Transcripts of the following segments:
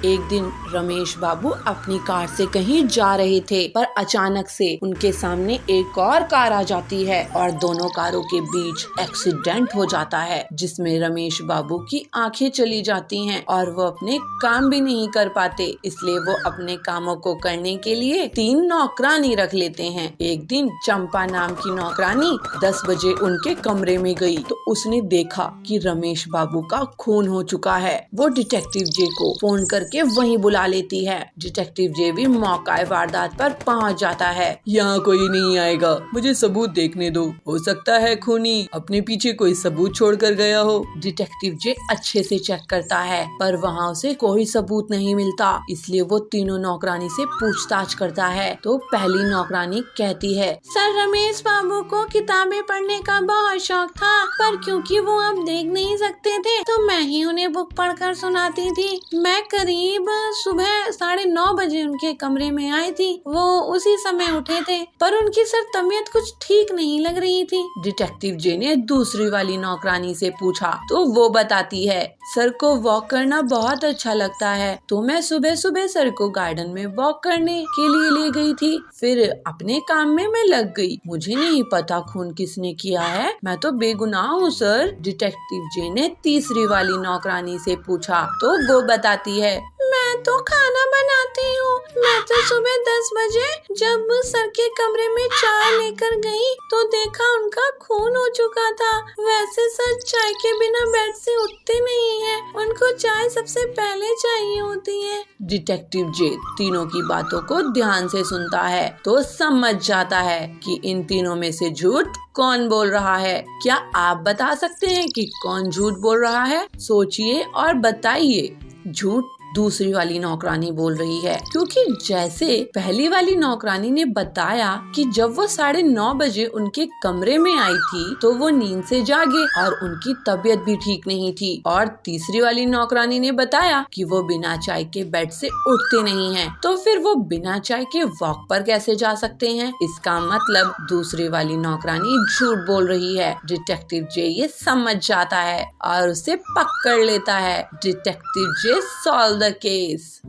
एक दिन रमेश बाबू अपनी कार से कहीं जा रहे थे, पर अचानक से उनके सामने एक और कार आ जाती है और दोनों कारों के बीच एक्सीडेंट हो जाता है, जिसमें रमेश बाबू की आंखें चली जाती हैं और वो अपने काम भी नहीं कर पाते। इसलिए वो अपने कामों को करने के लिए 3 नौकरानी रख लेते हैं। एक दिन चंपा नाम की नौकरानी 10 बजे उनके कमरे में गई तो उसने देखा कि रमेश बाबू का खून हो चुका है। वो डिटेक्टिव जे को फोन करके वहीं बुला लेती है। डिटेक्टिव जे भी मौका वारदात पर पहुंच जाता है। यहाँ कोई नहीं आएगा, मुझे सबूत देखने दो, हो सकता है खूनी अपने पीछे कोई सबूत छोड़ कर गया हो। डिटेक्टिव जे अच्छे से चेक करता है पर वहाँ उसे कोई सबूत नहीं मिलता। इसलिए वो तीनों नौकरानी से पूछताछ करता है तो पहली नौकरानी कहती है, सर रमेश बाबू को किताबें पढ़ने का बहुत शौक था, पर क्योंकि वो अब देख नहीं सकते थे तो मैं ही उन्हें बुक पढ़कर सुनाती थी। मैं करीब सुबह 9:30 बजे उनके कमरे में आई थी। वो उसी समय उठे थे पर उनकी सर तबीयत कुछ ठीक नहीं लग रही थी। डिटेक्टिव जे ने दूसरी वाली नौकरानी से पूछा तो वो बताती है, सर को वॉक करना बहुत अच्छा लगता है तो मैं सुबह सुबह सर को गार्डन में वॉक करने के लिए ले गई थी। फिर अपने काम में मैं लग गई। मुझे नहीं पता खून किसने किया है, मैं तो बेगुनाह हूँ सर। डिटेक्टिव जे ने तीसरी वाली नौकरानी से पूछा तो वो बताती है, मैं तो खाना बनाती हूँ। मैं तो सुबह 10 बजे जब सर के कमरे में चाय लेकर गई तो देखा उनका खून हो चुका था। वैसे सर चाय के बिना बेड से उठते नहीं हैं, उनको चाय सबसे पहले चाहिए होती है। डिटेक्टिव जे तीनों की बातों को ध्यान से सुनता है तो समझ जाता है कि इन तीनों में से झूठ कौन बोल रहा है। क्या आप बता सकते हैं कि कौन झूठ बोल रहा है? सोचिए और बताइए। झूठ दूसरी वाली नौकरानी बोल रही है, क्योंकि जैसे पहली वाली नौकरानी ने बताया कि जब वो 9:30 बजे उनके कमरे में आई थी तो वो नींद से जागे और उनकी तबीयत भी ठीक नहीं थी। और तीसरी वाली नौकरानी ने बताया कि वो बिना चाय के बेड से उठते नहीं हैं, तो फिर वो बिना चाय के वॉक पर कैसे जा सकते हैं? इसका मतलब दूसरी वाली नौकरानी झूठ बोल रही है। डिटेक्टिव जे ये समझ जाता है और उसे पकड़ लेता है। Detective J solve the case.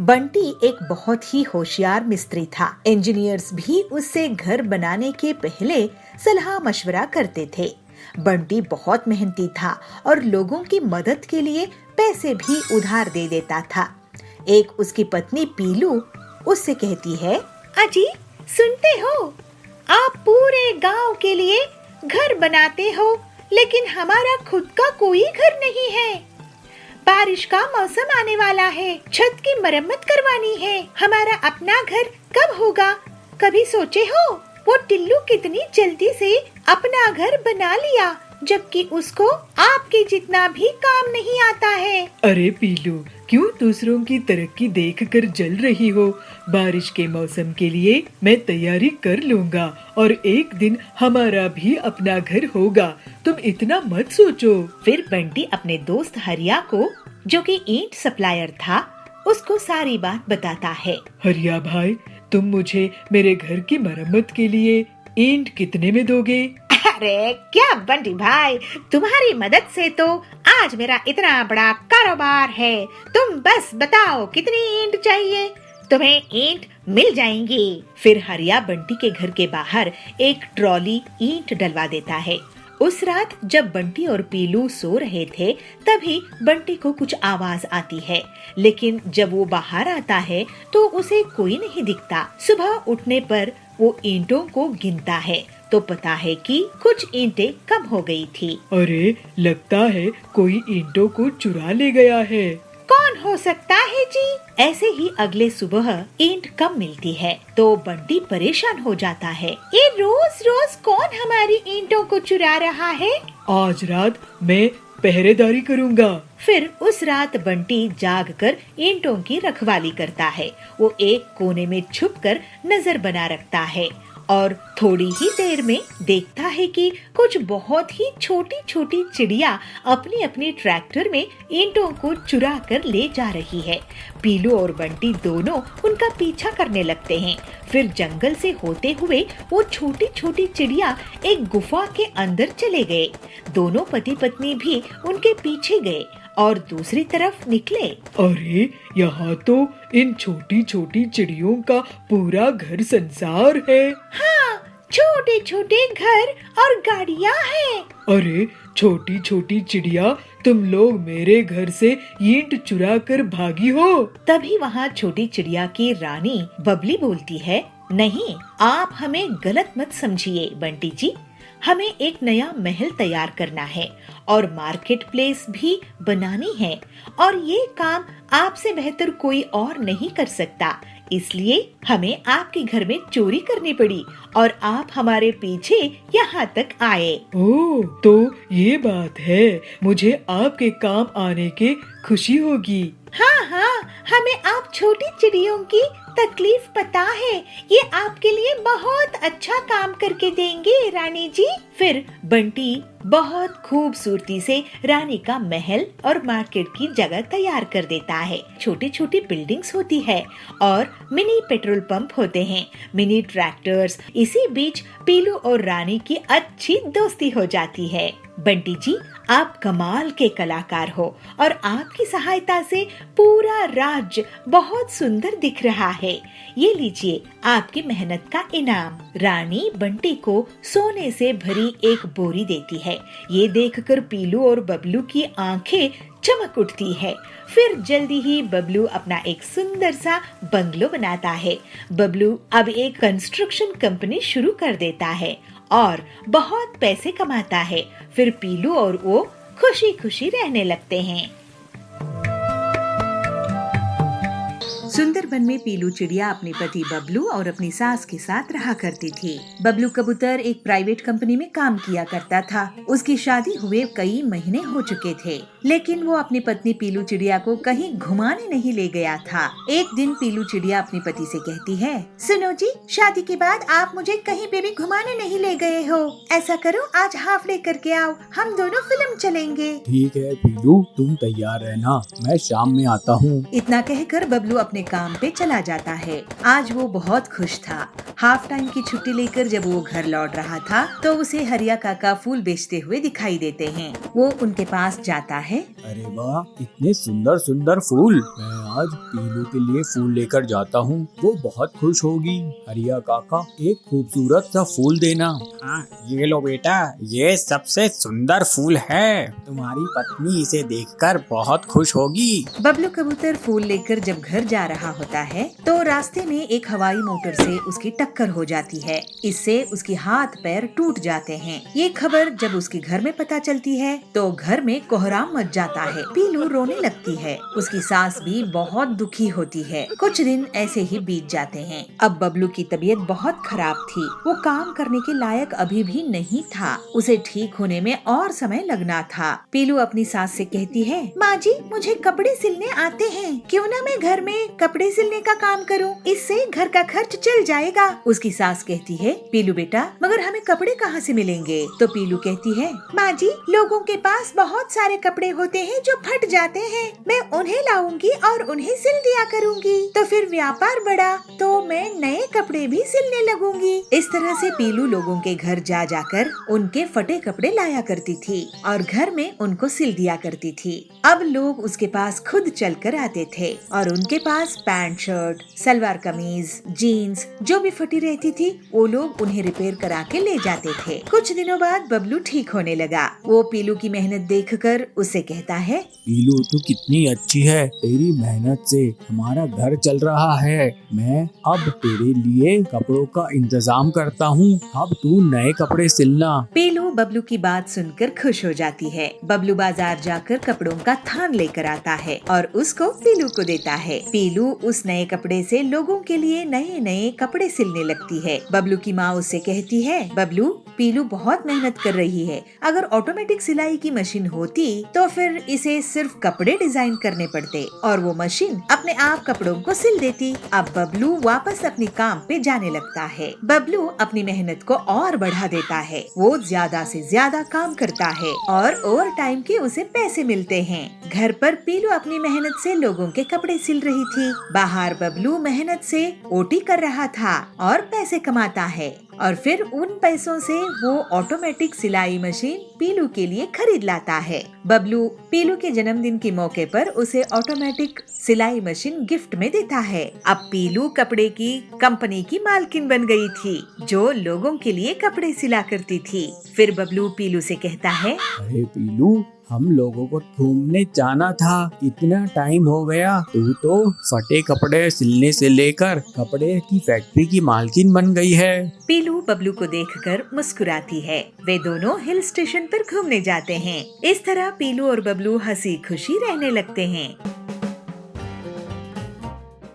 Bunty एक बहुत ही होशियार मिस्त्री था। इंजीनियर्स भी उससे घर बनाने के पहले सलाह मशवरा करते थे। बंटी बहुत मेहनती था और लोगों की मदद के लिए पैसे भी उधार दे देता था। एक उसकी पत्नी पीलू उससे कहती है, अजी सुनते हो, आप पूरे गांव के लिए घर बनाते हो लेकिन हमारा खुद का कोई घर नहीं है। बारिश का मौसम आने वाला है, छत की मरम्मत करवानी है। हमारा अपना घर कब होगा? कभी सोचे हो? वो टिल्लू कितनी जल्दी से अपना घर बना लिया, जबकि उसको आपके जितना भी काम नहीं आता है। अरे पीलू, क्यों दूसरों की तरक्की देखकर जल रही हो? बारिश के मौसम के लिए मैं तैयारी कर लूँगा और एक दिन हमारा भी अपना घर होगा। तुम इतना मत सोचो। फिर बंटी अपने दोस्त हरिया को, जो कि ईंट सप्लायर था, उसको सारी बात बताता है। हरिया भाई, तुम मुझे मेरे घर की मरम्मत के लिए ईंट कितने में दोगे? अरे क्या बंटी भाई, तुम्हारी मदद से तो आज मेरा इतना बड़ा कारोबार है। तुम बस बताओ कितनी ईंट चाहिए, तुम्हें ईंट मिल जाएंगी। फिर हरिया बंटी के घर के बाहर एक ट्रॉली ईंट डलवा देता है। उस रात जब बंटी और पीलू सो रहे थे तभी बंटी को कुछ आवाज आती है, लेकिन जब वो बाहर आता है तो उसे कोई नहीं दिखता। सुबह उठने पर वो ईंटों को गिनता है तो पता है कि कुछ ईंटें कम हो गई थी। अरे लगता है कोई ईंटों को चुरा ले गया है। कौन हो सकता है जी? ऐसे ही अगले सुबह ईंट कम मिलती है तो बंटी परेशान हो जाता है। ये रोज रोज कौन हमारी ईंटों को चुरा रहा है? आज रात मैं पहरेदारी करूँगा। फिर उस रात बंटी जागकर ईंटों की रखवाली करता है। वो एक कोने में छुपकर नजर बना रखता है और थोड़ी ही देर में देखता है कि कुछ बहुत ही छोटी छोटी चिड़िया अपनी अपनी ट्रैक्टर में ईंटों को चुरा कर ले जा रही है। पीलू और बंटी दोनों उनका पीछा करने लगते हैं। फिर जंगल से होते हुए वो छोटी छोटी चिड़िया एक गुफा के अंदर चले गए। दोनों पति पत्नी भी उनके पीछे गए और दूसरी तरफ निकले। अरे यहाँ तो इन छोटी छोटी चिड़ियों का पूरा घर संसार है। हाँ, छोटे छोटे घर और गाड़ियाँ हैं। अरे छोटी छोटी चिड़िया, तुम लोग मेरे घर से ईंट चुरा कर भागी हो। तभी वहाँ छोटी चिड़िया की रानी बबली बोलती है, नहीं, आप हमें गलत मत समझिए बंटी जी। हमें एक नया महल तैयार करना है और मार्केट प्लेस भी बनानी है, और ये काम आपसे बेहतर कोई और नहीं कर सकता। इसलिए हमें आपके घर में चोरी करनी पड़ी और आप हमारे पीछे यहाँ तक आए। ओह, तो ये बात है। मुझे आपके काम आने के खुशी होगी। हाँ हाँ, हमें आप छोटी चिड़ियों की तकलीफ पता है। ये आपके लिए बहुत अच्छा काम करके देंगे रानी जी। फिर बंटी बहुत खूबसूरती से रानी का महल और मार्केट की जगह तैयार कर देता है। छोटी छोटी बिल्डिंग्स होती है और मिनी पेट्रोल पंप होते हैं, मिनी ट्रैक्टर्स। इसी बीच पीलू और रानी की अच्छी दोस्ती हो जाती है। बंटी जी, आप कमाल के कलाकार हो और आपकी सहायता से पूरा राज्य बहुत सुंदर दिख रहा है। ये लीजिए आपकी मेहनत का इनाम। रानी बंटी को सोने से भरी एक बोरी देती है। ये देखकर पीलू और बबलू की आंखें चमक उठती है। फिर जल्दी ही बबलू अपना एक सुंदर सा बंगलो बनाता है। बबलू अब एक कंस्ट्रक्शन कंपनी शुरू कर देता है और बहुत पैसे कमाता है। फिर पीलू और वो खुशी खुशी रहने लगते हैं। सुंदरबन में पीलू चिड़िया अपने पति बबलू और अपनी सास के साथ रहा करती थी। बबलू कबूतर एक प्राइवेट कंपनी में काम किया करता था। उसकी शादी हुए कई महीने हो चुके थे, लेकिन वो अपनी पत्नी पीलू चिड़िया को कहीं घुमाने नहीं ले गया था। एक दिन पीलू चिड़िया अपने पति से कहती है, सुनो जी, शादी के बाद आप मुझे कहीं पे भी घुमाने नहीं ले गए हो। ऐसा करो, आज हाफ डे करके आओ, हम दोनों फिल्म चलेंगे। ठीक है पीलू, तुम तैयार रहना, मैं शाम में आता हूँ। इतना कहकर बबलू अपने काम पे चला जाता है। आज वो बहुत खुश था। हाफ टाइम की छुट्टी लेकर जब वो घर लौट रहा था तो उसे हरिया काका फूल बेचते हुए दिखाई देते हैं। वो उनके पास जाता है। अरे वाह, कितने सुंदर सुंदर फूल। मैं आज पीलू के लिए फूल लेकर जाता हूँ, वो बहुत खुश होगी। हरिया काका, एक खूबसूरत सा फूल देना। हाँ, ये लो बेटा, ये सबसे सुंदर फूल है। तुम्हारी पत्नी इसे देखकर बहुत खुश होगी। बबलू कबूतर फूल लेकर जब घर जा रहा होता है तो रास्ते में एक हवाई मोटर से उसकी टक्कर हो जाती है। इससे उसके हाथ पैर टूट जाते हैं। ये खबर जब उसके घर में पता चलती है तो घर में कोहराम मच जाता है। पीलू रोने लगती है। उसकी सास भी बहुत दुखी होती है। कुछ दिन ऐसे ही बीत जाते हैं। अब बबलू की तबीयत बहुत खराब थी। वो काम करने के लायक अभी भी नहीं था। उसे ठीक होने में और समय लगना था। पीलू अपनी सास से कहती है, माँ जी, मुझे कपड़े सिलने आते हैं, क्यों ना मैं घर में कपड़े सिलने का काम करूं, इससे घर का खर्च चल जाएगा। उसकी सास कहती है, पीलू बेटा, मगर हमें कपड़े कहाँ से मिलेंगे? तो पीलू कहती है, माँ जी, लोगों के पास बहुत सारे कपड़े होते हैं जो फट जाते हैं, मैं उन्हें लाऊंगी और उन्हें सिल दिया करूंगी, तो फिर व्यापार बढ़ा तो मैं नए कपड़े भी सिलने लगूंगी। इस तरह से पीलू लोगों के घर जा जाकर उनके फटे कपड़े लाया करती थी और घर में उनको सिल दिया करती थी। अब लोग उसके पास खुद चल कर आते थे और उनके पास pant shirt, salwar kameez, jeans जो भी फटी रहती थी वो लोग उन्हें रिपेयर करा के ले जाते थे। कुछ दिनों बाद बबलू ठीक होने लगा। वो पीलू की मेहनत देखकर उससे कहता है, पीलू, तू कितनी अच्छी है, तेरी मेहनत से हमारा घर चल रहा है। मैं अब तेरे लिए कपड़ों का इंतजाम करता हूँ, अब तू नए कपड़े सिलना। पीलू बबलू की बात सुनकर खुश हो जाती है। बबलू बाजार जाकर कपड़ों का थान लेकर आता है और उसको पीलू को देता है। पीलू उस नए कपड़े से लोगों के लिए नए नए कपड़े सिलने लगती है। बबलू की माँ उससे कहती है, बबलू, पीलू बहुत मेहनत कर रही है। अगर ऑटोमेटिक सिलाई की मशीन होती तो फिर इसे सिर्फ कपड़े डिजाइन करने पड़ते और वो मशीन अपने आप कपड़ों को सिल देती। अब बबलू वापस अपने काम पे जाने लगता है। बबलू अपनी मेहनत को और बढ़ा देता है। वो ज्यादा से ज्यादा काम करता है और ओवर टाइम के उसे पैसे मिलते हैं। घर पर पीलू अपनी मेहनत से लोगों के कपड़े सिल रही थी। बाहर बबलू मेहनत से ओटी कर रहा था और पैसे कमाता है। और फिर उन पैसों से वो ऑटोमेटिक सिलाई मशीन पीलू के लिए खरीद लाता है। बबलू पीलू के जन्मदिन के मौके पर उसे ऑटोमेटिक सिलाई मशीन गिफ्ट में देता है। अब पीलू कपड़े की कंपनी की मालकिन बन गई थी, जो लोगों के लिए कपड़े सिला करती थी। फिर बबलू पीलू से कहता है, अरे पीलू, हम लोगों को घूमने जाना था, इतना टाइम हो गया। तू तो फटे कपड़े सिलने से लेकर कपड़े की फैक्ट्री की मालकिन बन गई है। पीलू बबलू को देखकर मुस्कुराती है। वे दोनों हिल स्टेशन पर घूमने जाते हैं। इस तरह पीलू और बबलू हंसी खुशी रहने लगते हैं।